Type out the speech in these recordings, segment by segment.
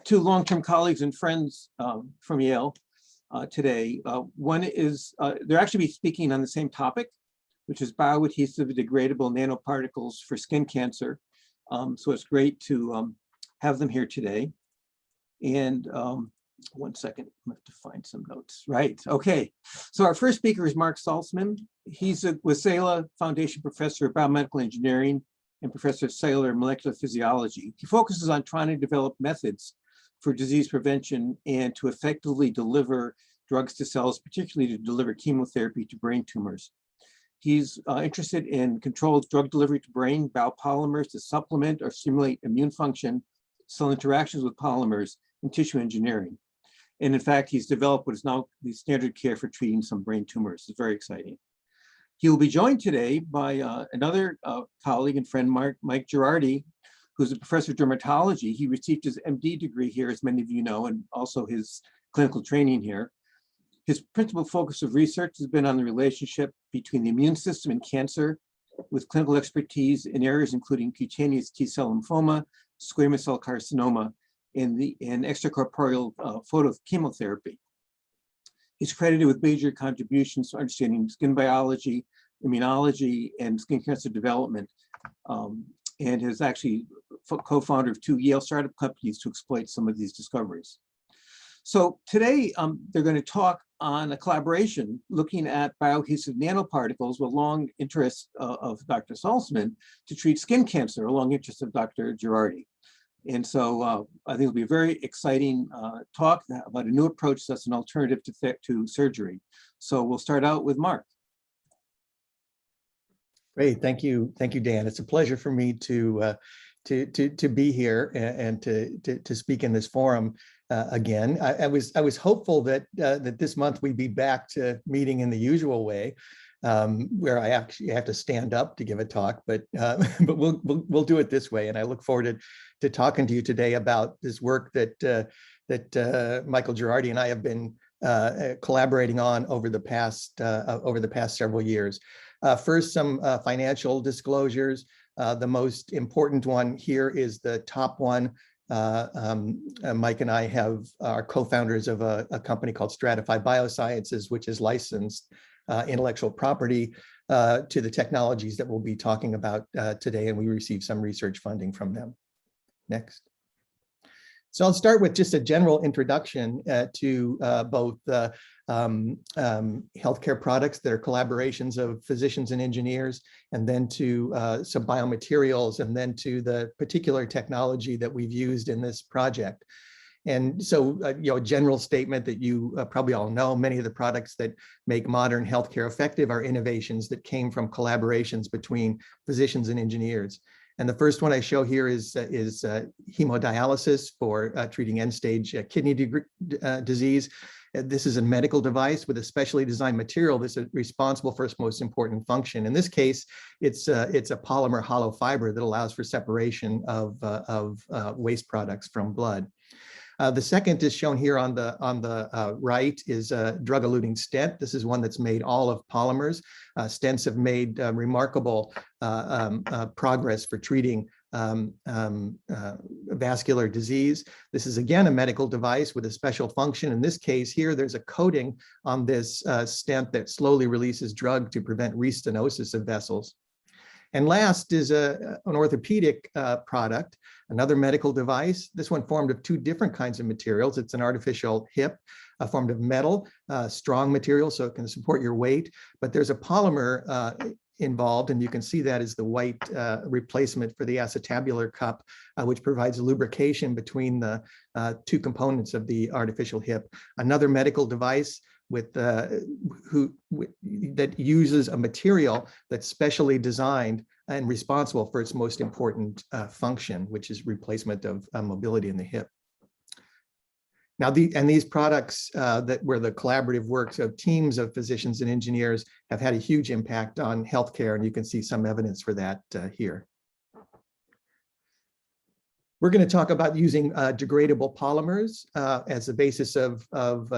two long-term colleagues and friends from Yale today. One is, they're actually speaking on the same topic, which is bioadhesive degradable nanoparticles for skin cancer. So it's great to have them here today. And one second, I have to find some notes. Right, okay. So our first speaker is Mark Salzman. He's a Wasela Foundation Professor of Biomedical Engineering and Professor of Cellular and Molecular Physiology. He focuses on trying to develop methods for disease prevention and to effectively deliver drugs to cells, particularly to deliver chemotherapy to brain tumors. He's interested in controlled drug delivery to brain, biopolymers to supplement or stimulate immune function, cell interactions with polymers, and tissue engineering. And in fact, he's developed what is now the standard care for treating some brain tumors. It's very exciting. He will be joined today by another colleague and friend, Mike Girardi, who's a professor of dermatology. He received his MD degree here, as many of you know, and also his clinical training here. His principal focus of research has been on the relationship between the immune system and cancer, with clinical expertise in areas including cutaneous T-cell lymphoma, squamous cell carcinoma, and extracorporeal photochemotherapy. He's credited with major contributions to understanding skin biology, immunology, and skin cancer development, and is actually co-founder of two Yale startup companies to exploit some of these discoveries. So today, they're going to talk on a collaboration looking at bioadhesive nanoparticles with long interest of Dr. Salzman to treat skin cancer, a long interest of Dr. Girardi. And so I think it'll be a very exciting talk about a new approach that's an alternative to surgery. So we'll start out with Mark. Great, thank you, Dan. It's a pleasure for me to be here and to speak in this forum again. I was hopeful that that this month we'd be back to meeting in the usual way, where I actually have to stand up to give a talk, but we'll do it this way. And I look forward to talking to you today about this work that Michael Girardi and I have been collaborating on over the past several years. First, some financial disclosures. The most important one here is the top one. Mike and I are co-founders of a company called Stratify Biosciences, which is licensed intellectual property to the technologies that we'll be talking about today, and we received some research funding from them. Next. So I'll start with just a general introduction to both healthcare products that are collaborations of physicians and engineers, and then to some biomaterials, and then to the particular technology that we've used in this project. And so, a general statement that you probably all know, many of the products that make modern healthcare effective are innovations that came from collaborations between physicians and engineers. And the first one I show here is hemodialysis for treating end-stage kidney disease. This is a medical device with a specially designed material that's responsible for its most important function. In this case, it's a polymer hollow fiber that allows for separation of waste products from blood. The second is shown here on the right is a drug-eluting stent. This is one that's made all of polymers. Stents have made remarkable progress for treating vascular disease. This is again a medical device with a special function. In this case here, there's a coating on this stent that slowly releases drug to prevent restenosis of vessels. And last is an orthopedic product, another medical device. This one formed of two different kinds of materials. It's an artificial hip formed of metal, strong material, so it can support your weight. But there's a polymer involved, and you can see that is the white replacement for the acetabular cup, which provides lubrication between the two components of the artificial hip. Another medical device that uses a material that's specially designed and responsible for its most important function, which is replacement of mobility in the hip. Now, these products that were the collaborative works of teams of physicians and engineers have had a huge impact on healthcare, and you can see some evidence for that here. We're going to talk about using degradable polymers as the basis of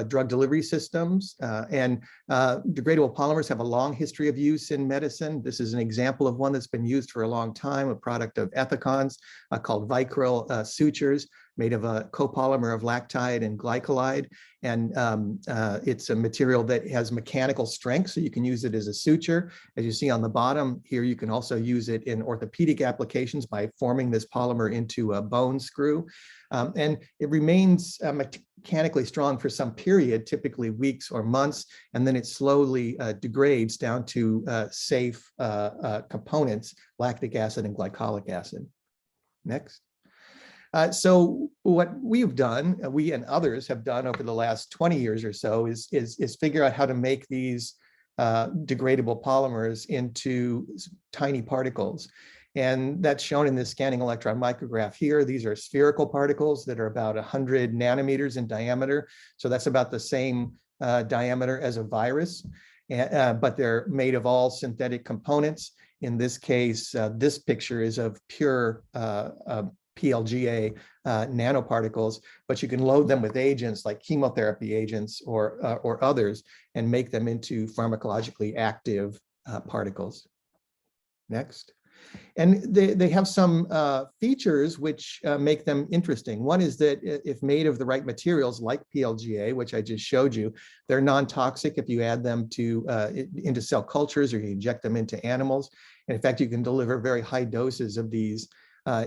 drug delivery systems. Degradable polymers have a long history of use in medicine. This is an example of one that's been used for a long time, a product of Ethicons called VITRO sutures, made of a copolymer of lactide and glycolide. And it's a material that has mechanical strength, so you can use it as a suture. As you see on the bottom here, you can also use it in orthopedic applications by forming this polymer into a bone screw. And it remains mechanically strong for some period, typically weeks or months, and then it slowly degrades down to safe components, lactic acid and glycolic acid. Next. So what we've done, we and others have done over the last 20 years or so is figure out how to make these degradable polymers into tiny particles. And that's shown in this scanning electron micrograph here. These are spherical particles that are about 100 nanometers in diameter. So that's about the same diameter as a virus, but they're made of all synthetic components. In this case, this picture is of pure PLGA nanoparticles, but you can load them with agents like chemotherapy agents or others and make them into pharmacologically active particles. Next. And they have some features which make them interesting. One is that if made of the right materials like PLGA, which I just showed you, they're non-toxic if you add them into cell cultures or you inject them into animals. And in fact, you can deliver very high doses of these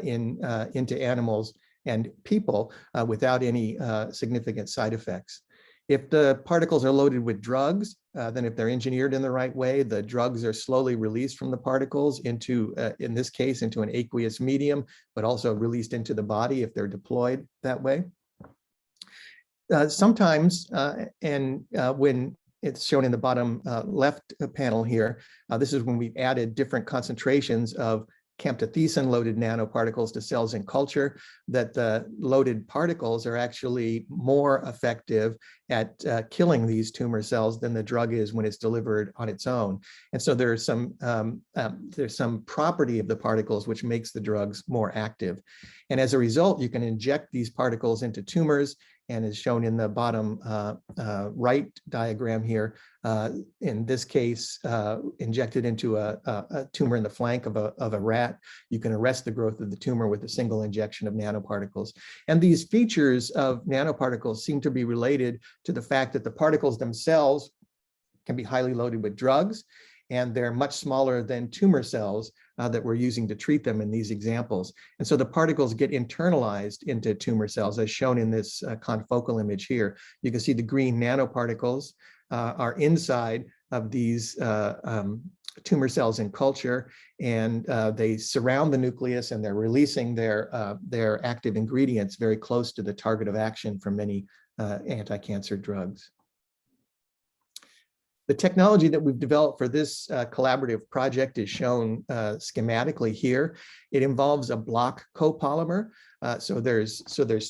into animals and people without any significant side effects. If the particles are loaded with drugs, then if they're engineered in the right way, the drugs are slowly released from the particles into, in this case, into an aqueous medium, but also released into the body if they're deployed that way. Sometimes, when it's shown in the bottom left panel here, this is when we've added different concentrations of CAMPTOTHECIN loaded nanoparticles to cells in culture, that the loaded particles are actually more effective at killing these tumor cells than the drug is when it's delivered on its own. And so there's some property of the particles which makes the drugs more active. And as a result, you can inject these particles into tumors, and as shown in the bottom right diagram here, in this case, injected into a tumor in the flank of a rat, you can arrest the growth of the tumor with a single injection of nanoparticles. And these features of nanoparticles seem to be related to the fact that the particles themselves can be highly loaded with drugs, and they're much smaller than tumor cells that we're using to treat them in these examples. And so the particles get internalized into tumor cells, as shown in this confocal image here. You can see the green nanoparticles are inside of these tumor cells in culture, and they surround the nucleus, and they're releasing their active ingredients very close to the target of action for many anti-cancer drugs. The technology that we've developed for this collaborative project is shown schematically here. It involves a block copolymer. So there's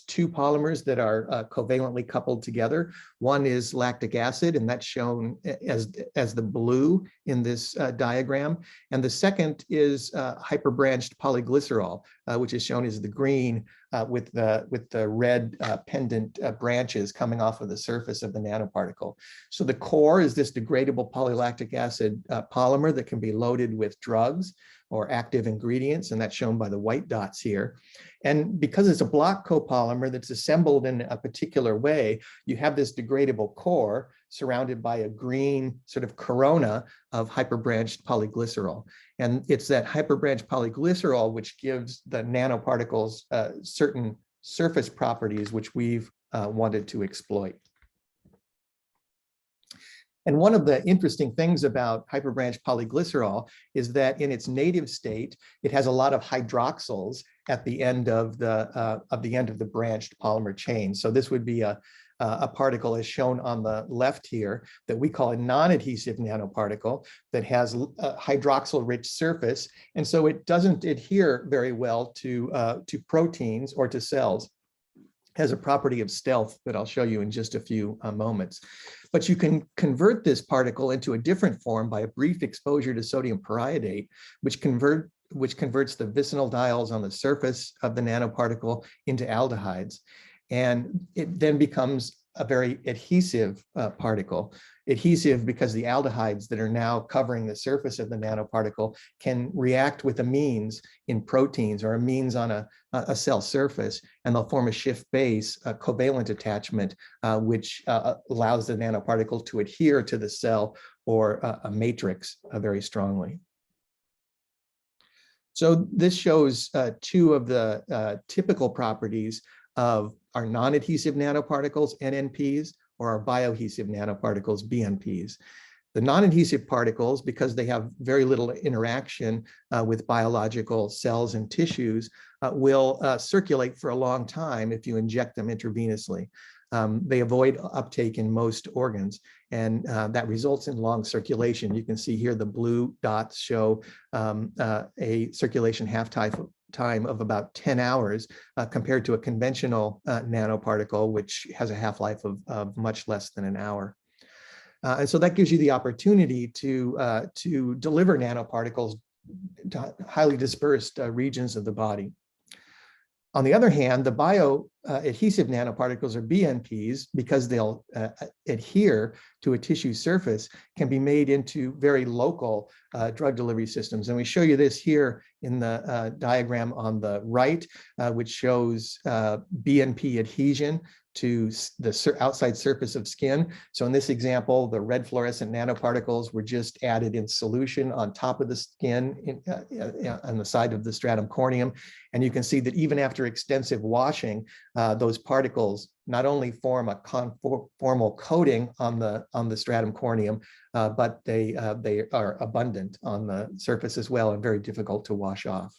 two polymers that are covalently coupled together. One is lactic acid, and that's shown as the blue in this diagram. And the second is hyperbranched polyglycerol, which is shown as the green with the red pendant branches coming off of the surface of the nanoparticle. So the core is this degradable polylactic acid polymer that can be loaded with drugs or active ingredients, and that's shown by the white dots here. And because it's a block copolymer that's assembled in a particular way, you have this degradable core surrounded by a green sort of corona of hyperbranched polyglycerol. And it's that hyperbranched polyglycerol which gives the nanoparticles certain surface properties which we've wanted to exploit. And one of the interesting things about hyperbranched polyglycerol is that in its native state, it has a lot of hydroxyls at the end of the branched polymer chain. So this would be a particle as shown on the left here that we call a non-adhesive nanoparticle that has a hydroxyl-rich surface. And so it doesn't adhere very well to proteins or to cells. Has a property of stealth that I'll show you in just a few moments. But you can convert this particle into a different form by a brief exposure to sodium periodate, which which converts the vicinal on the surface of the nanoparticle into aldehydes. And it then becomes a very adhesive particle. Adhesive because the aldehydes that are now covering the surface of the nanoparticle can react with amines in proteins or amines on a cell surface, and they'll form a Schiff base, a covalent attachment, which allows the nanoparticle to adhere to the cell or a matrix very strongly. So this shows two of the typical properties of our non-adhesive nanoparticles, NNPs, or our bioadhesive nanoparticles, BNPs. The non-adhesive particles, because they have very little interaction with biological cells and tissues, will circulate for a long time if you inject them intravenously. They avoid uptake in most organs, and that results in long circulation. You can see here the blue dots show a circulation half-time of about 10 hours compared to a conventional nanoparticle, which has a half-life of much less than an hour. And so that gives you the opportunity to deliver nanoparticles to highly dispersed regions of the body. On the other hand, the bioadhesive nanoparticles, or BNPs, because they'll adhere to a tissue surface, can be made into very local drug delivery systems. And we show you this here in the diagram on the right, which shows BNP adhesion to the outside surface of skin. So in this example, the red fluorescent nanoparticles were just added in solution on top of the skin on the side of the stratum corneum. And you can see that even after extensive washing, those particles not only form a conformal coating on the stratum corneum, but they are abundant on the surface as well and very difficult to wash off.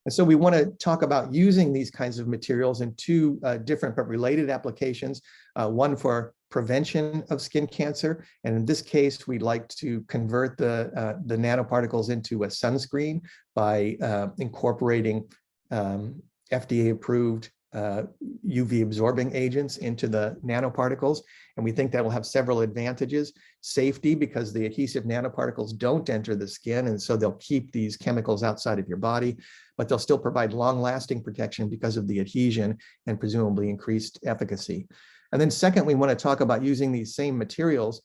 And so we want to talk about using these kinds of materials in two different but related applications, one for prevention of skin cancer. And in this case, we'd like to convert the nanoparticles into a sunscreen by incorporating FDA-approved UV absorbing agents into the nanoparticles. And we think that will have several advantages. Safety, because the adhesive nanoparticles don't enter the skin, and so they'll keep these chemicals outside of your body, but they'll still provide long-lasting protection because of the adhesion and presumably increased efficacy. And then second, we want to talk about using these same materials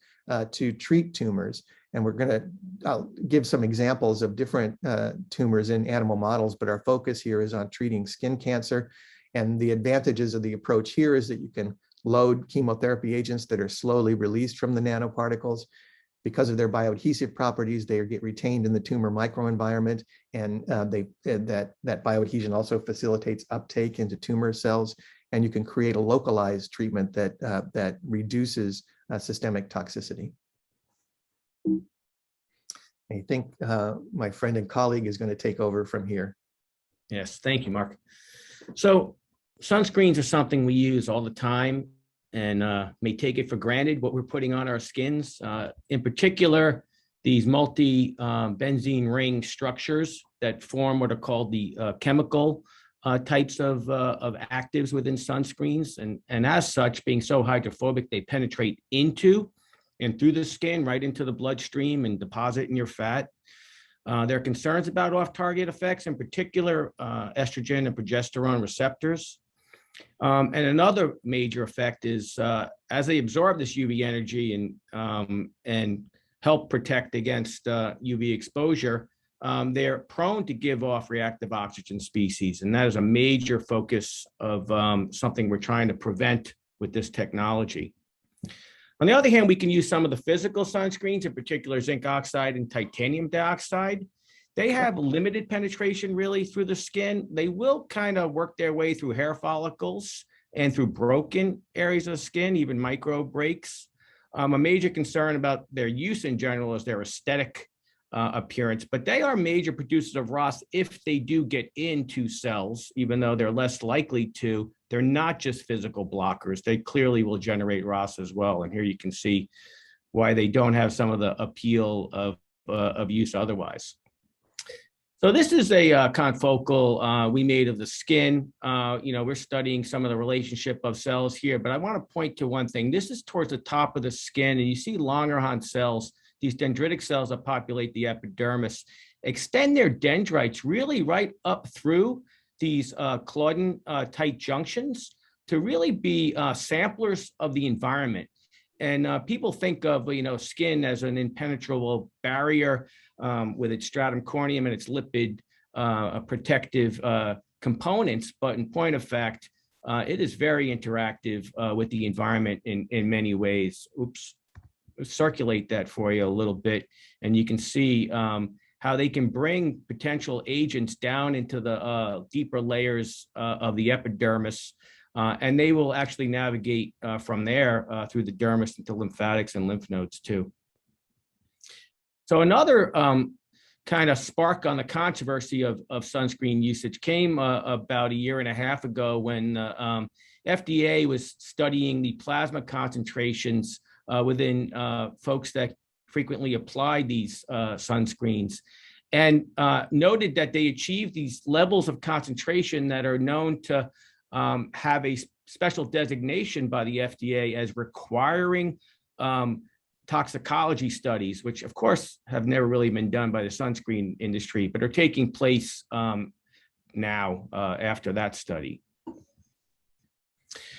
to treat tumors. And we're going to give some examples of different tumors in animal models, but our focus here is on treating skin cancer. And the advantages of the approach here is that you can load chemotherapy agents that are slowly released from the nanoparticles. Because of their bioadhesive properties, they get retained in the tumor microenvironment, and that bioadhesion also facilitates uptake into tumor cells. And you can create a localized treatment that reduces systemic toxicity. I think my friend and colleague is going to take over from here. Yes, thank you, Mark. So sunscreens are something we use all the time and may take it for granted what we're putting on our skins. In particular, these multi-benzene ring structures that form what are called the chemical types of actives within sunscreens. And as such, being so hydrophobic, they penetrate into and through the skin, right into the bloodstream and deposit in your fat. There are concerns about off-target effects, in particular estrogen and progesterone receptors. And another major effect is as they absorb this UV energy and help protect against UV exposure, they're prone to give off reactive oxygen species. And that is a major focus of something we're trying to prevent with this technology. On the other hand, we can use some of the physical sunscreens, in particular zinc oxide and titanium dioxide. They have limited penetration really through the skin. They will kind of work their way through hair follicles and through broken areas of skin, even micro breaks. A major concern about their use in general is their aesthetic appearance, but they are major producers of ROS if they do get into cells, even though they're less likely to. They're not just physical blockers. They clearly will generate ROS as well. And here you can see why they don't have some of the appeal of use otherwise. So this is a confocal we made of the skin. We're studying some of the relationship of cells here, but I want to point to one thing. This is towards the top of the skin, and you see Langerhans cells these dendritic cells that populate the epidermis, extend their dendrites really right up through these Claudin tight junctions to really be samplers of the environment. And people think of, skin as an impenetrable barrier with its stratum corneum and its lipid protective components. But in point of fact, it is very interactive with the environment in many ways. Oops, circulate that for you a little bit. And you can see how they can bring potential agents down into the deeper layers of the epidermis. And they will actually navigate from there through the dermis into lymphatics and lymph nodes too. So another kind of spark on the controversy of sunscreen usage came about a year and a half ago when FDA was studying the plasma concentrations within folks that frequently apply these sunscreens, and noted that they achieved these levels of concentration that are known to have a special designation by the FDA as requiring toxicology studies, which of course have never really been done by the sunscreen industry, but are taking place now after that study.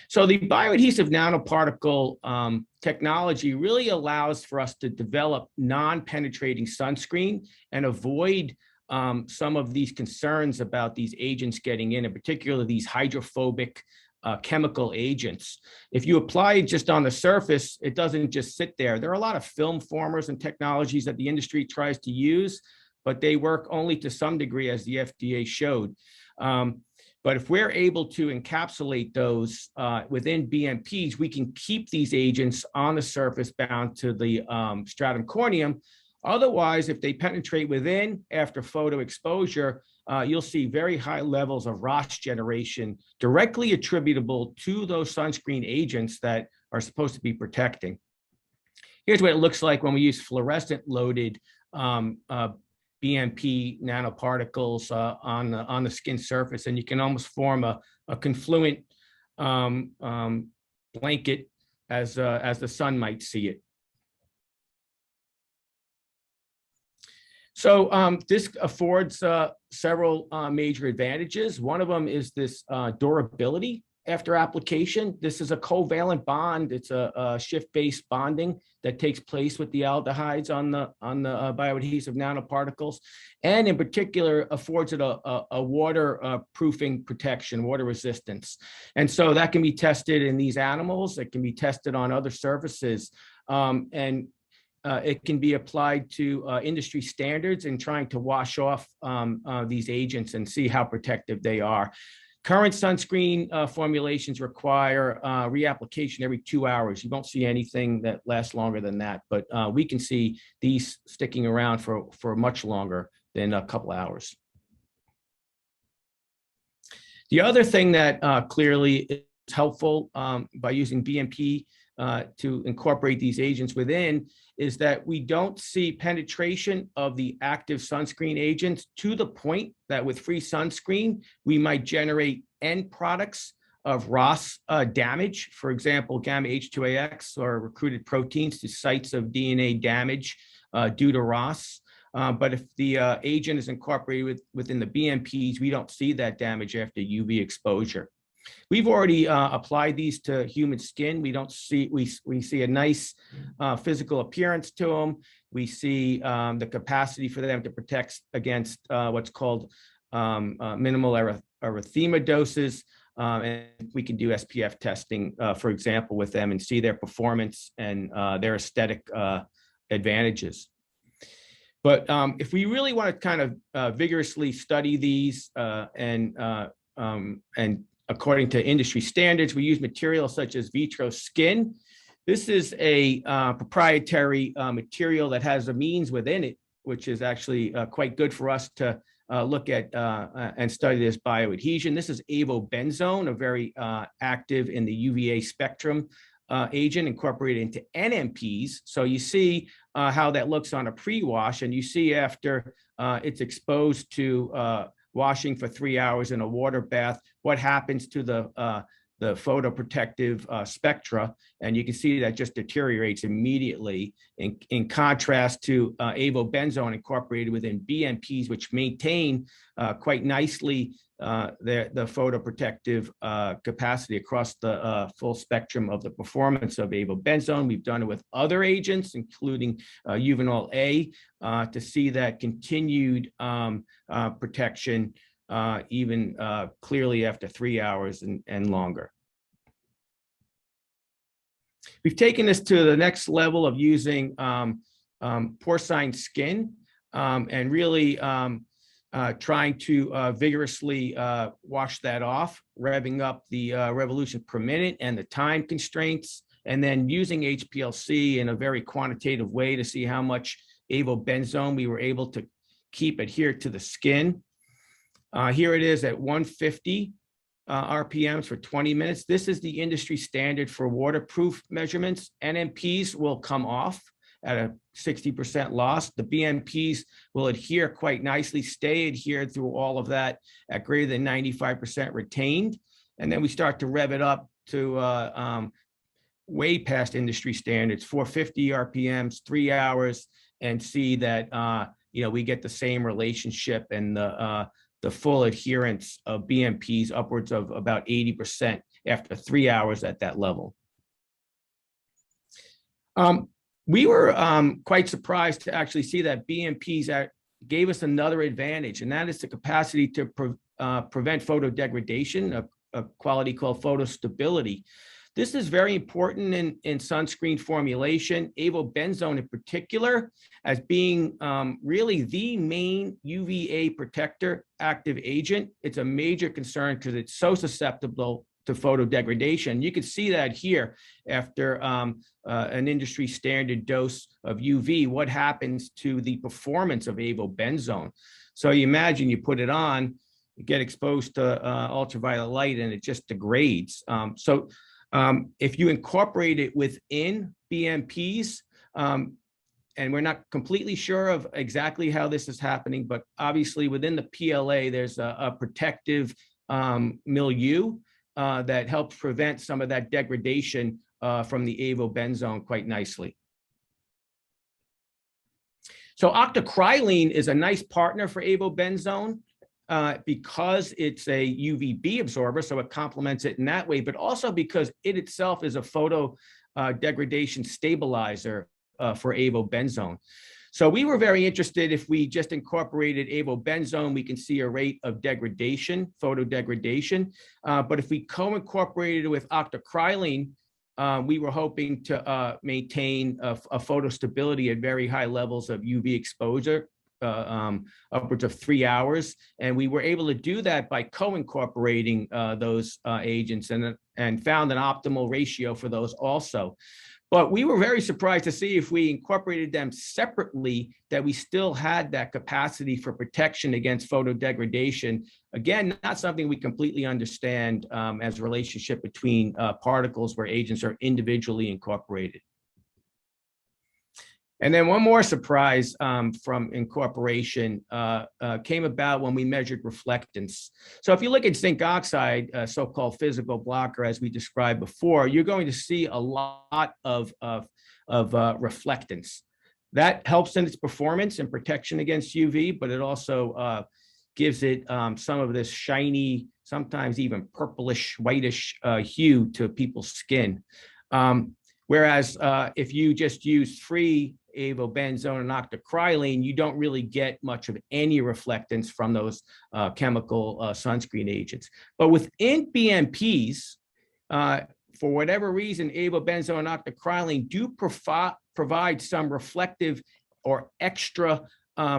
So the bioadhesive nanoparticle technology really allows for us to develop non-penetrating sunscreen and avoid some of these concerns about these agents getting in particular these hydrophobic chemical agents. If you apply it just on the surface, it doesn't just sit there. There are a lot of film formers and technologies that the industry tries to use, but they work only to some degree, as the FDA showed. But if we're able to encapsulate those within BMPs, we can keep these agents on the surface bound to the stratum corneum. Otherwise, if they penetrate within after photo exposure, you'll see very high levels of ROS generation directly attributable to those sunscreen agents that are supposed to be protecting. Here's what it looks like when we use fluorescent loaded BMP nanoparticles on the skin surface, and you can almost form a confluent blanket as the sun might see it. So this affords several major advantages. One of them is this durability after application. This is a covalent bond. It's a shift-based bonding that takes place with the aldehydes on the bioadhesive nanoparticles, and in particular affords it a water proofing protection, water resistance. And so that can be tested in these animals. It can be tested on other surfaces, and it can be applied to industry standards in trying to wash off these agents and see how protective they are. Current sunscreen formulations require reapplication every 2 hours. You won't see anything that lasts longer than that, but we can see these sticking around for much longer than a couple hours. The other thing that clearly is helpful by using BMP to incorporate these agents within is that we don't see penetration of the active sunscreen agents to the point that with free sunscreen, we might generate end products of ROS damage, for example, gamma H2AX or recruited proteins to sites of DNA damage due to ROS. But if the agent is incorporated within the BMPs, we don't see that damage after UV exposure. We've already applied these to human skin. We see a nice physical appearance to them. We see the capacity for them to protect against what's called minimal erythema doses. And we can do SPF testing, for example, with them and see their performance and their aesthetic advantages. But if we really want to kind of vigorously study these and according to industry standards, we use materials such as VITRO skin. This is a proprietary material that has amines within it, which is actually quite good for us to look at and study this bioadhesion. This is avobenzone, a very active in the UVA spectrum agent incorporated into NMPs. So you see how that looks on a pre-wash, and you see after it's exposed to washing for 3 hours in a water bath, what happens to the photoprotective spectra, and you can see that just deteriorates immediately in contrast to avobenzone incorporated within BNPs, which maintain quite nicely the photoprotective capacity across the full spectrum of the performance of avobenzone. We've done it with other agents, including Uvinol A, to see that continued protection even clearly after 3 hours and longer. We've taken this to the next level of using porcine skin and really trying to vigorously wash that off, revving up the revolution per minute and the time constraints, and then using HPLC in a very quantitative way to see how much avobenzone we were able to keep adhered to the skin. Here it is at 150 RPMs for 20 minutes. This is the industry standard for waterproof measurements. NNPs will come off at a 60% loss. The BNPs will adhere quite nicely, stay adhered through all of that at greater than 95% retained. And then we start to rev it up to way past industry standards, 450 RPMs, 3 hours, and see that we get the same relationship and the full adherence of BNPs upwards of about 80% after 3 hours at that level. We were quite surprised to actually see that BNPs gave us another advantage, and that is the capacity to prevent photodegradation, a quality called photostability. This is very important in sunscreen formulation, avobenzone in particular, as being really the main UVA protector active agent. It's a major concern because it's so susceptible to photodegradation. You can see that here after an industry standard dose of UV, what happens to the performance of avobenzone. So you imagine you put it on, you get exposed to ultraviolet light, and it just degrades. If you incorporate it within BNPs, and we're not completely sure of exactly how this is happening, but obviously within the PLA, there's a protective milieu that helps prevent some of that degradation from the avobenzone quite nicely. So octocrylene is a nice partner for avobenzone. Because it's a UVB absorber, so it complements it in that way, but also because it itself is a photo degradation stabilizer for avobenzone. So we were very interested if we just incorporated avobenzone, we can see a rate of degradation, photo degradation. But if we co-incorporated it with octocrylene, we were hoping to maintain a photostability at very high levels of UV exposure, upwards of 3 hours, and we were able to do that by co-incorporating those agents and found an optimal ratio for those also. But we were very surprised to see if we incorporated them separately that we still had that capacity for protection against photodegradation. Again, not something we completely understand as a relationship between particles where agents are individually incorporated. And then one more surprise from incorporation came about when we measured reflectance. So if you look at zinc oxide, a so-called physical blocker, as we described before, you're going to see a lot of reflectance. That helps in its performance and protection against UV, but it also gives it some of this shiny, sometimes even purplish, whitish hue to people's skin. Whereas if you just use free avobenzone and octocrylene, you don't really get much of any reflectance from those chemical sunscreen agents. But within BNPs, for whatever reason, avobenzone and octocrylene do provide some reflective or extra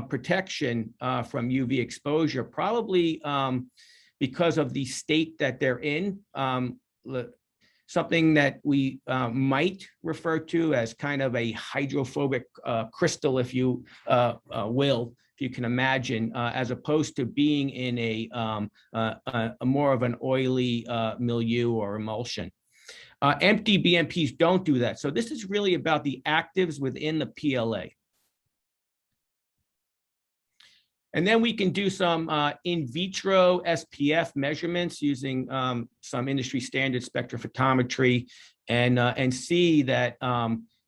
protection from UV exposure, probably because of the state that they're in. Something that we might refer to as kind of a hydrophobic crystal, if you will, if you can imagine, as opposed to being in a more of an oily milieu or emulsion. Empty BNPs don't do that. So this is really about the actives within the PLA. And then we can do some in vitro SPF measurements using some industry standard spectrophotometry and see that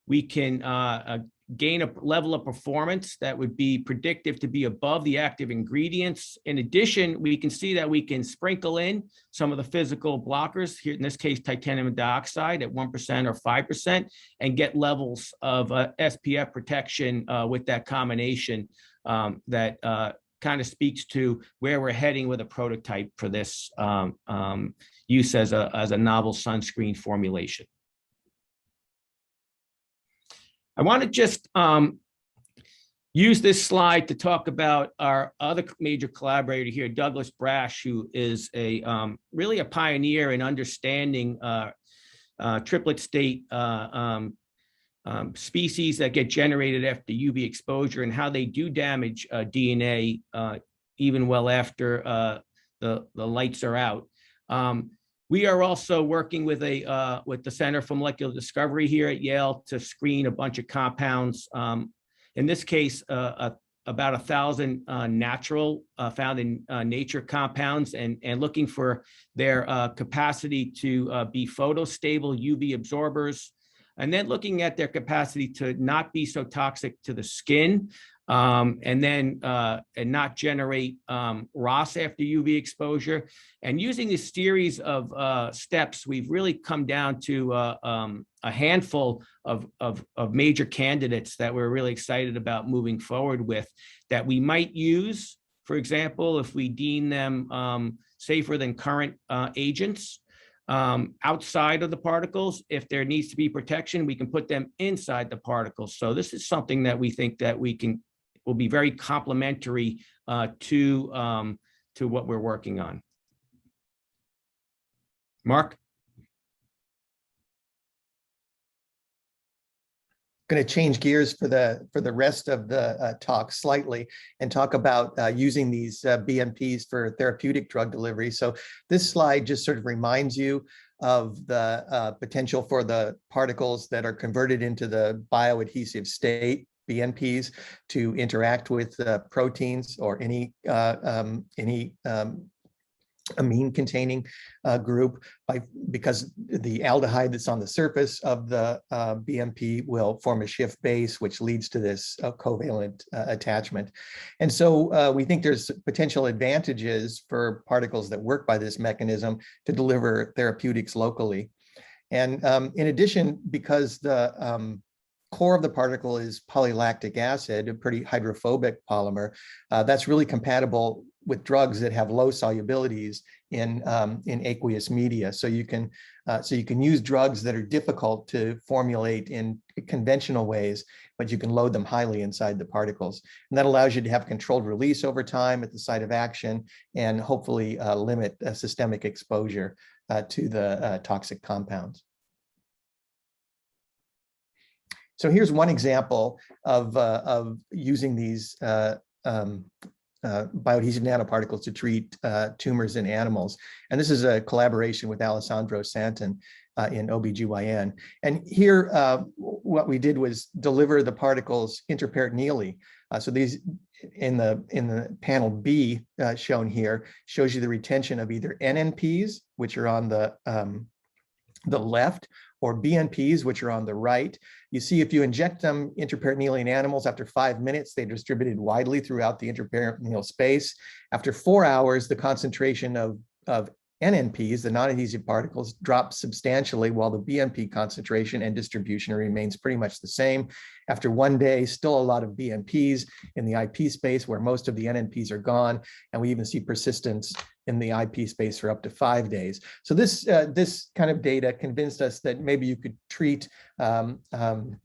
we can gain a level of performance that would be predictive to be above the active ingredients. In addition, we can see that we can sprinkle in some of the physical blockers, here in this case, titanium dioxide at 1% or 5%, and get levels of SPF protection with that combination that kind of speaks to where we're heading with a prototype for this use as a novel sunscreen formulation. I want to just use this slide to talk about our other major collaborator here, Douglas Brash, who is really a pioneer in understanding triplet state species that get generated after UV exposure and how they do damage DNA even well after the lights are out. We are also working with the Center for Molecular Discovery here at Yale to screen a bunch of compounds. In this case, about 1,000 natural found in nature compounds, and looking for their capacity to be photostable UV absorbers, and then looking at their capacity to not be so toxic to the skin, and not generate ROS after UV exposure. And using this series of steps, we've really come down to a handful of major candidates that we're really excited about moving forward with, that we might use, for example, if we deem them safer than current agents. Outside of the particles, if there needs to be protection, we can put them inside the particles. So this is something that we think that will be very complementary to what we're working on. Mark? Going to change gears for the rest of the talk slightly and talk about using these BMPs for therapeutic drug delivery. So this slide just sort of reminds you of the potential for the particles that are converted into the bioadhesive state, BNPs, to interact with proteins or any amine-containing group, because the aldehyde that's on the surface of the BMP will form a Schiff base, which leads to this covalent attachment. And so we think there's potential advantages for particles that work by this mechanism to deliver therapeutics locally. And in addition, because the core of the particle is polylactic acid, a pretty hydrophobic polymer, that's really compatible with drugs that have low solubilities in aqueous media. So you can use drugs that are difficult to formulate in conventional ways, but you can load them highly inside the particles. And that allows you to have controlled release over time at the site of action and hopefully limit systemic exposure to the toxic compounds. So here's one example of using these bioadhesive nanoparticles to treat tumors in animals. And this is a collaboration with Alessandro Santon in OBGYN. And here, what we did was deliver the particles intraperitoneally. So these in the panel B shown here shows you the retention of either NNPs, which are on the left, or BNPs, which are on the right. You see, if you inject them intraperitoneally in animals, after 5 minutes, they're distributed widely throughout the intraperitoneal space. After 4 hours, the concentration of NNPs, the non-adhesive particles, drops substantially, while the BNP concentration and distribution remains pretty much the same. After 1 day, still a lot of BNPs in the IP space, where most of the NNPs are gone, and we even see persistence in the IP space for up to 5 days. So this kind of data convinced us that maybe you could treat peritoneal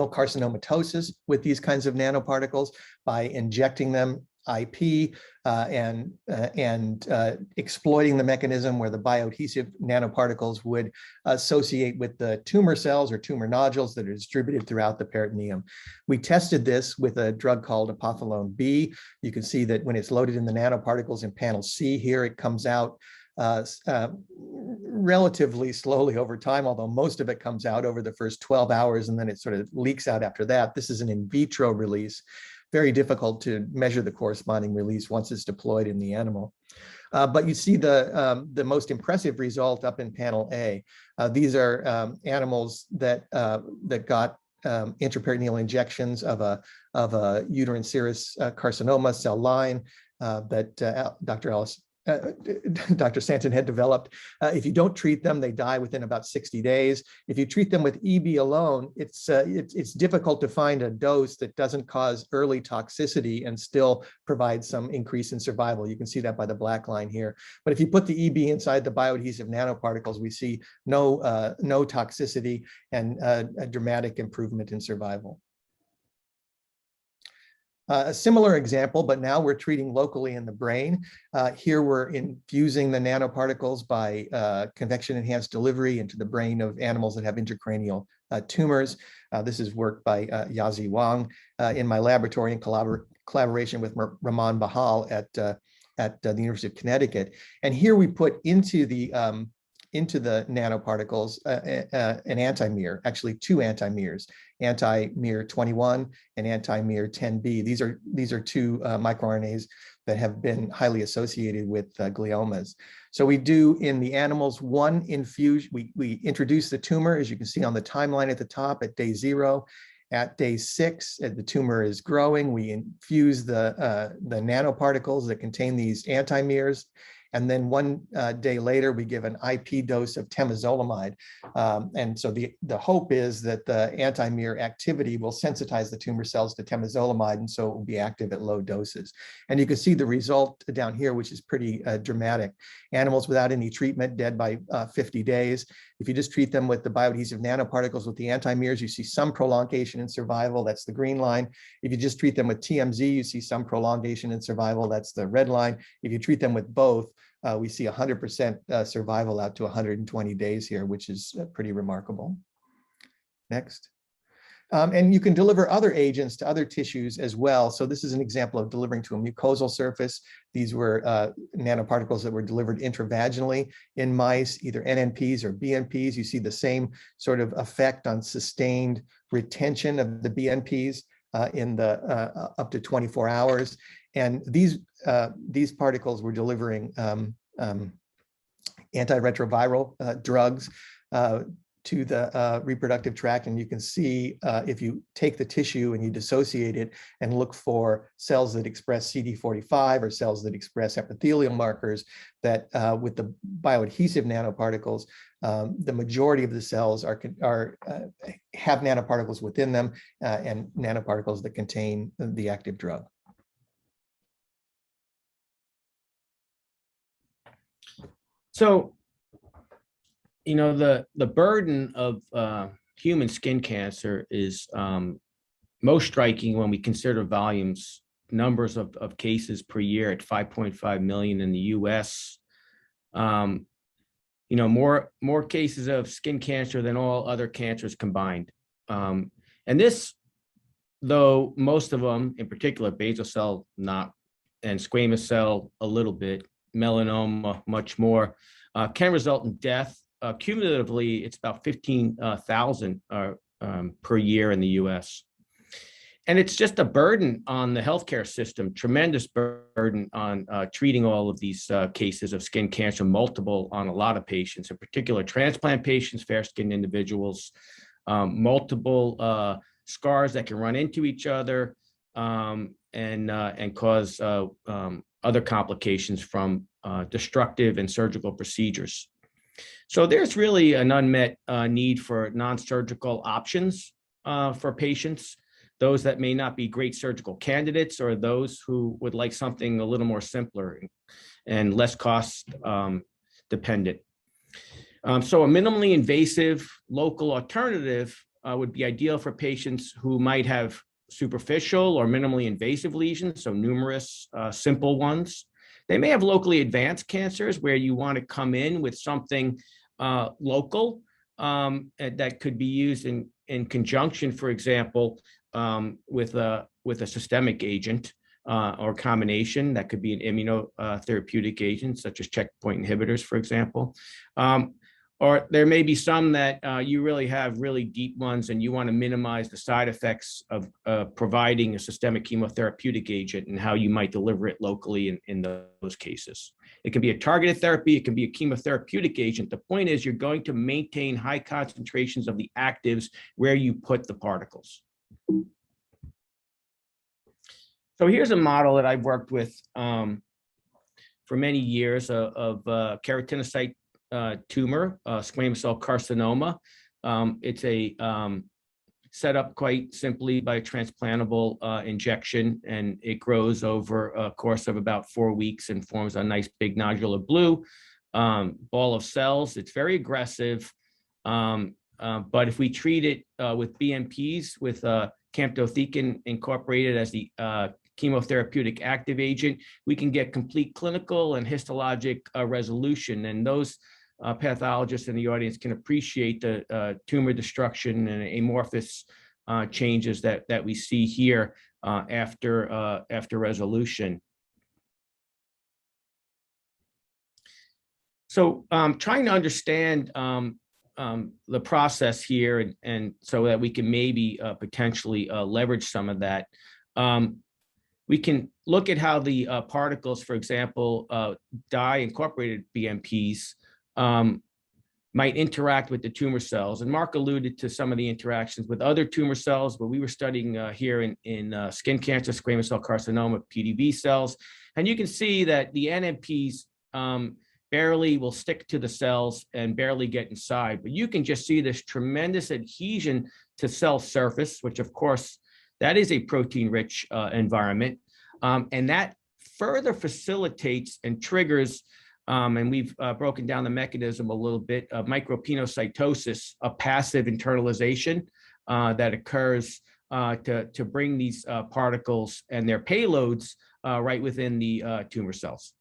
carcinomatosis with these kinds of nanoparticles by injecting them IP and exploiting the mechanism where the bioadhesive nanoparticles would associate with the tumor cells or tumor nodules that are distributed throughout the peritoneum. We tested this with a drug called apothelone B. You can see that when it's loaded in the nanoparticles in panel C here, it comes out relatively slowly over time, although most of it comes out over the first 12 hours and then it sort of leaks out after that. This is an in vitro release. very difficult to measure the corresponding release once it's deployed in the animal. But you see the most impressive result up in panel A. These are animals that got intraperitoneal injections of a uterine serous carcinoma cell line that Dr. Stanton had developed. If you don't treat them, they die within about 60 days. If you treat them with EB alone, it's difficult to find a dose that doesn't cause early toxicity and still provide some increase in survival. You can see that by the black line here. But if you put the EB inside the bioadhesive nanoparticles, we see no toxicity and a dramatic improvement in survival. A similar example, but now we're treating locally in the brain. Here we're infusing the nanoparticles by convection-enhanced delivery into the brain of animals that have intracranial tumors. This is work by Yazi Wang in my laboratory in collaboration with Rahman Bahal at the University of Connecticut. And here we put into the nanoparticles an anti-mir, actually two anti-mirs, anti-mir 21 and anti-mir 10B. These are two microRNAs that have been highly associated with gliomas. So we do in the animals one infusion, we introduce the tumor, as you can see on the timeline at the top at day 0. At day 6, as the tumor is growing, we infuse the nanoparticles that contain these anti-mirs. And then one day later, we give an IP dose of temozolomide. And so the hope is that the anti-mir activity will sensitize the tumor cells to temozolomide, and so it will be active at low doses. And you can see the result down here, which is pretty dramatic. Animals without any treatment, dead by 50 days. If you just treat them with the bioadhesive nanoparticles with the anti-mirs, you see some prolongation in survival. That's the green line. If you just treat them with TMZ, you see some prolongation in survival. That's the red line. If you treat them with both, we see 100% survival out to 120 days here, which is pretty remarkable. Next. And you can deliver other agents to other tissues as well. So this is an example of delivering to a mucosal surface. These were nanoparticles that were delivered intravaginally in mice, either NNPs or BNPs. You see the same sort of effect on sustained retention of the BNPs in the up to 24 hours. And these particles were delivering antiretroviral drugs to the reproductive tract. And you can see if you take the tissue and you dissociate it and look for cells that express CD45 or cells that express epithelial markers, that with the bioadhesive nanoparticles, the majority of the cells have nanoparticles within them and nanoparticles that contain the active drug. So, you know, the burden of human skin cancer is most striking when we consider volumes, numbers of cases per year at 5.5 million in the US. You know, more cases of skin cancer than all other cancers combined. And this, though most of them, in particular basal cell not, and squamous cell a little bit, melanoma much more, can result in death. Cumulatively, it's about 15,000 per year in the US. And it's just a burden on the healthcare system, tremendous burden on treating all of these cases of skin cancer, multiple on a lot of patients, in particular transplant patients, fair-skinned individuals, multiple scars that can run into each other and cause other complications from destructive and surgical procedures. So there's really an unmet need for non-surgical options for patients, those that may not be great surgical candidates or those who would like something a little more simpler and less cost dependent. So a minimally invasive local alternative would be ideal for patients who might have superficial or minimally invasive lesions, so numerous simple ones. They may have locally advanced cancers where you want to come in with something local that could be used in conjunction, for example, with a systemic agent or combination. That could be an immunotherapeutic agent, such as checkpoint inhibitors, for example. Or there may be some that you really have really deep ones and you want to minimize the side effects of providing a systemic chemotherapeutic agent and how you might deliver it locally in those cases. It can be a targeted therapy, it can be a chemotherapeutic agent. The point is you're going to maintain high concentrations of the actives where you put the particles. So here's a model that I've worked with for many years of keratinocyte tumor, squamous cell carcinoma. It's a set up quite simply by transplantable injection, and it grows over a course of about 4 weeks and forms a nice big nodular blue ball of cells. It's very aggressive, but if we treat it with BNPs, with CAMPTOTHECIN incorporated as the chemotherapeutic active agent, we can get complete clinical and histologic resolution. And those pathologists in the audience can appreciate the tumor destruction and amorphous changes that we see here after resolution. So trying to understand the process here, and so that we can maybe potentially leverage some of that. We can look at how the particles, for example, dye incorporated BMPs might interact with the tumor cells. And Mark alluded to some of the interactions with other tumor cells, but we were studying here in skin cancer, squamous cell carcinoma, PDV cells. And you can see that the NNPs barely will stick to the cells and barely get inside. But you can just see this tremendous adhesion to cell surface, which of course, that is a protein-rich environment. And that further facilitates and triggers, and we've broken down the mechanism a little bit, of micropinocytosis, a passive internalization that occurs to bring these particles and their payloads right within the tumor cells.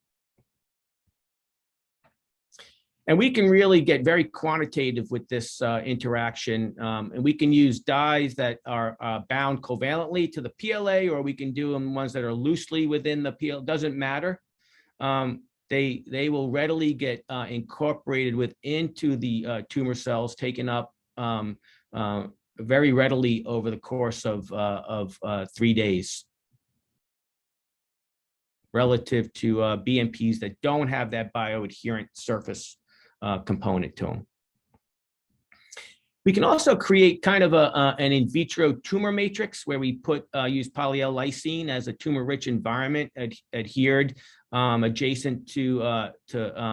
And we can really get very quantitative with this interaction. And we can use dyes that are bound covalently to the PLA, or we can do them ones that are loosely within the PLA, doesn't matter. They will readily get incorporated into the tumor cells, taken up very readily over the course of 3 days, relative to BMPs that don't have that bioadherent surface component to them. We can also create kind of an in vitro tumor matrix where we use poly-L lysine as a tumor-rich environment adhered adjacent to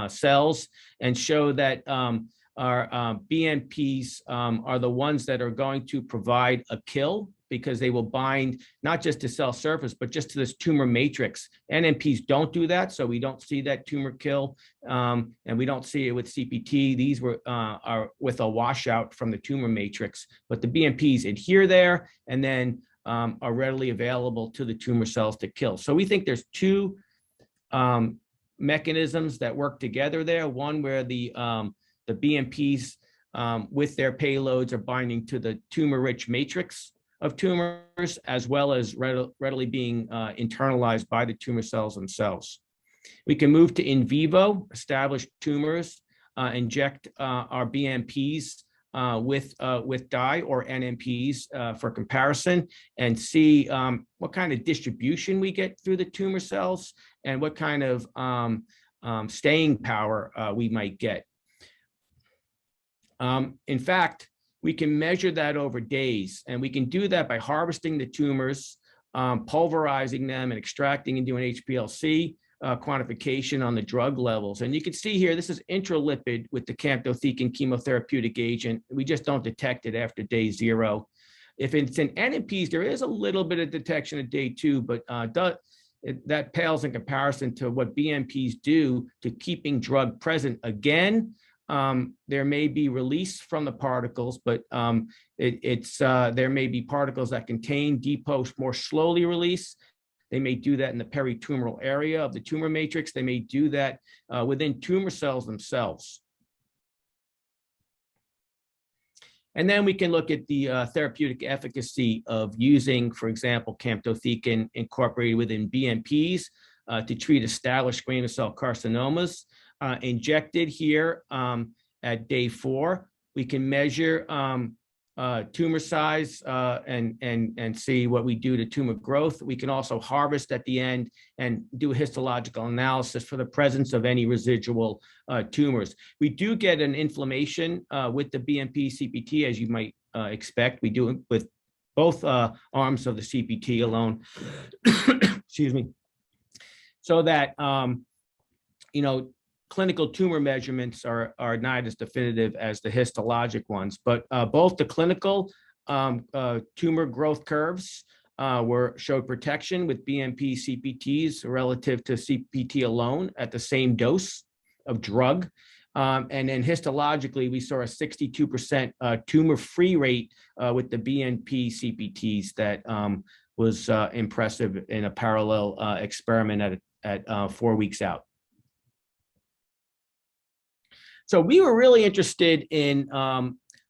cells, and show that our BNPs are the ones that are going to provide a kill, because they will bind not just to cell surface, but just to this tumor matrix. NNPs don't do that, so we don't see that tumor kill, and we don't see it with CPT. These are with a washout from the tumor matrix, but the BNPs adhere there and then are readily available to the tumor cells to kill. So we think there's two mechanisms that work together there. One where the BNPs with their payloads are binding to the tumor-rich matrix of tumors, as well as readily being internalized by the tumor cells themselves. We can move to in vivo, establish tumors, inject our BNPs with dye or NNPs for comparison, and see what kind of distribution we get through the tumor cells and what kind of staying power we might get. In fact, we can measure that over days, and we can do that by harvesting the tumors, pulverizing them and extracting and doing HPLC quantification on the drug levels. And you can see here, this is intralipid with the CAMPTOTHECIN chemotherapeutic agent. We just don't detect it after day 0. If it's in NNPs, there is a little bit of detection at day 2, but that pales in comparison to what BNPs do to keeping drug present. Again, there may be release from the particles, but there may be particles that contain depost more slowly release. They may do that in the peritumoral area of the tumor matrix. They may do that within tumor cells themselves. And then we can look at the therapeutic efficacy of using, for example, CAMPTOTHECIN incorporated within BNPs to treat established squamous cell carcinomas. Injected here at day 4. We can measure tumor size and see what we do to tumor growth. We can also harvest at the end and do a histological analysis for the presence of any residual tumors. We do get an inflammation with the BNP CPT, as you might expect. We do it with both arms of the CPT alone. Excuse me. So that, you know, clinical tumor measurements are not as definitive as the histologic ones, but both the clinical tumor growth curves showed protection with BNP CPTs relative to CPT alone at the same dose of drug. And then histologically, we saw a 62% tumor-free rate with the BNP CPTs that was impressive in a parallel experiment at 4 weeks out. So we were really interested in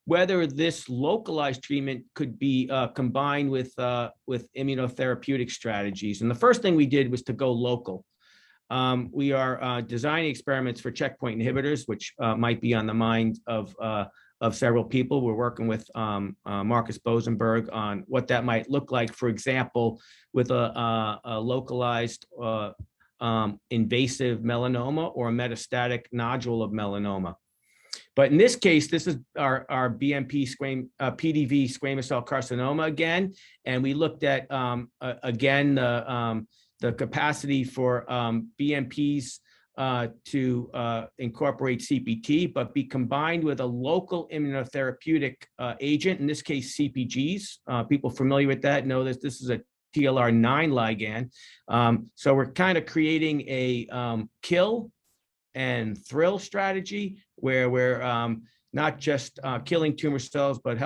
whether this localized treatment could be combined with immunotherapeutic strategies. And the first thing we did was to go local. We are designing experiments for checkpoint inhibitors, which might be on the mind of several people. We're working with Marcus Bosenberg on what that might look like, for example, with a localized invasive melanoma or a metastatic nodule of melanoma. But in this case, this is our BNP PDV squamous cell carcinoma again, and we looked at again the capacity for BNPs to incorporate CPT, but be combined with a local immunotherapeutic agent. In this case, CPGs. People familiar with that know that this is a TLR9 ligand. So we're kind of creating a kill and thrill strategy where we're not just killing tumor cells, but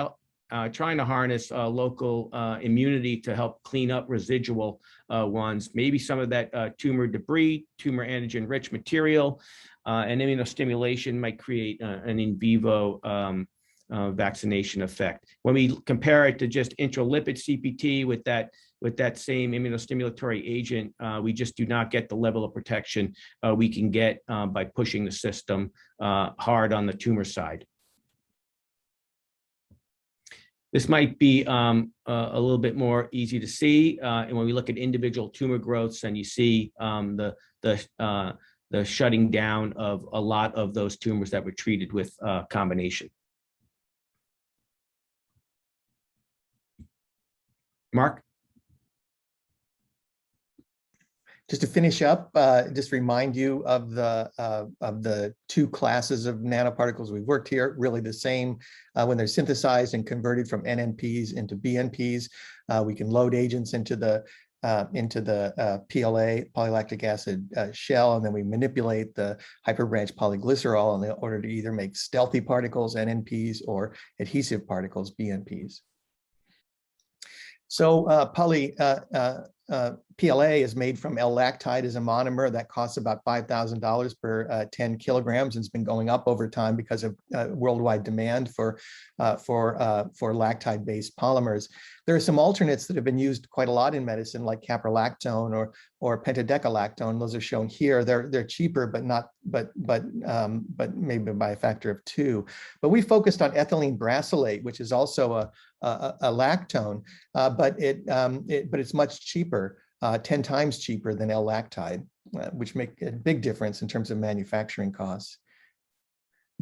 trying to harness local immunity to help clean up residual ones, maybe some of that tumor debris, tumor antigen-rich material, and immunostimulation might create an in vivo vaccination effect. When we compare it to just intralipid CPT with that same immunostimulatory agent, we just do not get the level of protection we can get by pushing the system hard on the tumor side. This might be a little bit more easy to see. And when we look at individual tumor growths, and you see the shutting down of a lot of those tumors that were treated with combination. Mark? Just to finish up, just remind you of the two classes of nanoparticles we've worked here, really the same when they're synthesized and converted from NNPs into BNPs. We can load agents into the PLA, polylactic acid shell, and then we manipulate the hyperbranch polyglycerol in order to either make stealthy particles, NNPs, or adhesive particles, BNPs. So PLA is made from L-lactide as a monomer that costs about $5,000 per 10 kilograms, and it's been going up over time because of worldwide demand for lactide-based polymers. There are some alternates that have been used quite a lot in medicine, like caprolactone or pentadecalactone. Those are shown here. They're cheaper, but maybe by a factor of 2. But we focused on ethylene brassylate, which is also a lactone, but it's much cheaper, 10 times cheaper than L-lactide, which make a big difference in terms of manufacturing costs.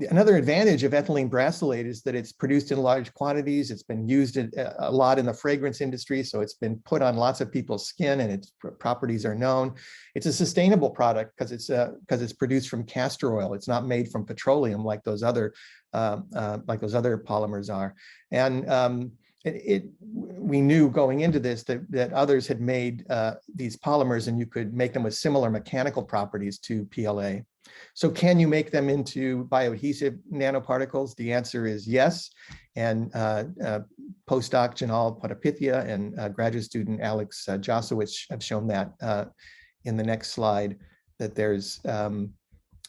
Another advantage of ethylene brassylate is that it's produced in large quantities. It's been used a lot in the fragrance industry, so it's been put on lots of people's skin, and its properties are known. It's a sustainable product because it's produced from castor oil. It's not made from petroleum like those other polymers are. And we knew going into this that others had made these polymers, and you could make them with similar mechanical properties to PLA. So can you make them into bioadhesive nanoparticles? The answer is yes. And postdoc Janal Potapithya and graduate student Alex Josowicz have shown that in the next slide, that there's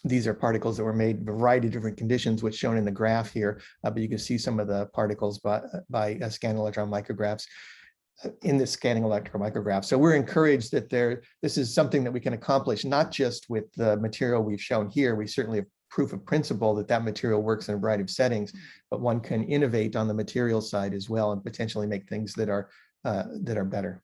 these are particles that were made in a variety of different conditions, which shown in the graph here, but you can see some of the particles by scanning electron micrographs in this scanning electron micrograph. So we're encouraged that this is something that we can accomplish, not just with the material we've shown here. We certainly have proof of principle that that material works in a variety of settings, but one can innovate on the material side as well and potentially make things that are better.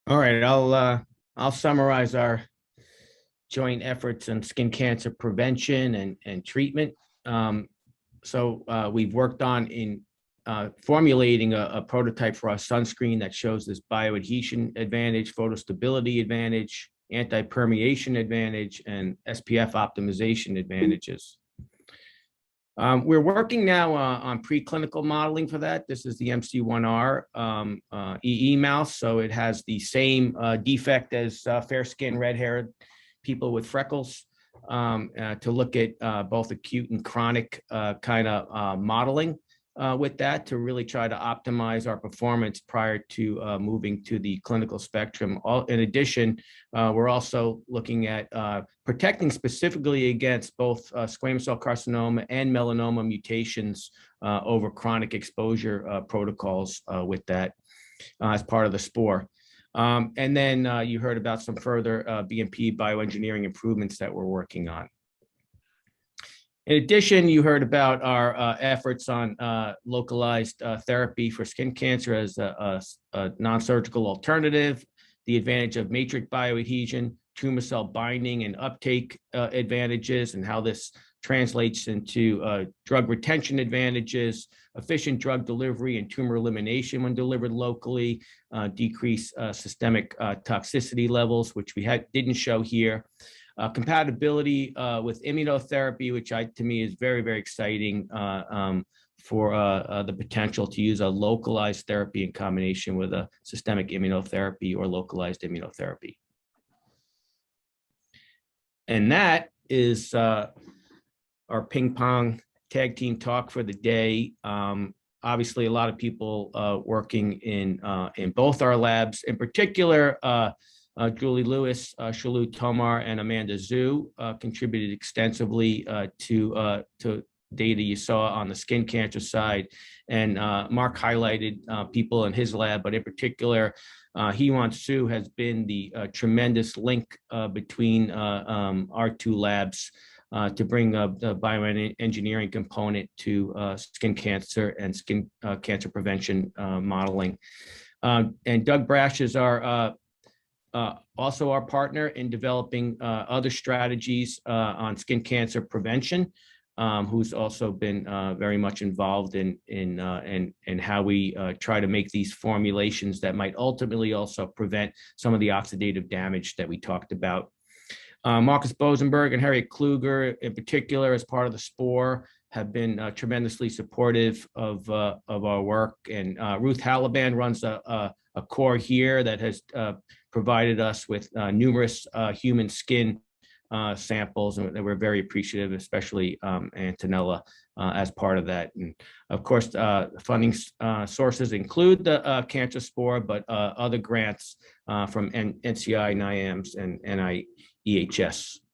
All right, I'll summarize our joint efforts in skin cancer prevention and treatment. We've worked on formulating a prototype for our sunscreen that shows this bioadhesion advantage, photostability advantage, anti-permeation advantage, and SPF optimization advantages. We're working now on preclinical modeling for that. This is the MC1R EE mouse, so it has the same defect as fair-skinned, red-haired people with freckles, to look at both acute and chronic kind of modeling with that, to really try to optimize our performance prior to moving to the clinical spectrum. In addition, we're also looking at protecting specifically against both squamous cell carcinoma and melanoma mutations over chronic exposure protocols with that as part of the spore. And then you heard about some further BMP bioengineering improvements that we're working on. In addition, you heard about our efforts on localized therapy for skin cancer as a non-surgical alternative, the advantage of matrix bioadhesion, tumor cell binding and uptake advantages, and how this translates into drug retention advantages, efficient drug delivery and tumor elimination when delivered locally, decrease systemic toxicity levels, which we didn't show here. Compatibility with immunotherapy, which to me is very, very exciting for the potential to use a localized therapy in combination with a systemic immunotherapy or localized immunotherapy. And that is our ping pong tag team talk for the day. Obviously, a lot of people working in both our labs, in particular, Julie Lewis, Shalu Tomar, and Amanda Zhu contributed extensively to data you saw on the skin cancer side. And Mark highlighted people in his lab, but in particular, Hee-Wan Su has been the tremendous link between our two labs to bring the bioengineering component to skin cancer and skin cancer prevention modeling. And Doug Brash is also our partner in developing other strategies on skin cancer prevention, who's also been very much involved in how we try to make these formulations that might ultimately also prevent some of the oxidative damage that we talked about. Marcus Bosenberg and Harriet Kluger, in particular, as part of the SPORE, have been tremendously supportive of our work. And Ruth Halliban runs a core here that has provided us with numerous human skin samples, and we're very appreciative, especially Antonella as part of that. And of course, funding sources include the Cancer SPORE, but other grants from NCI, NIAMS, and NIEHS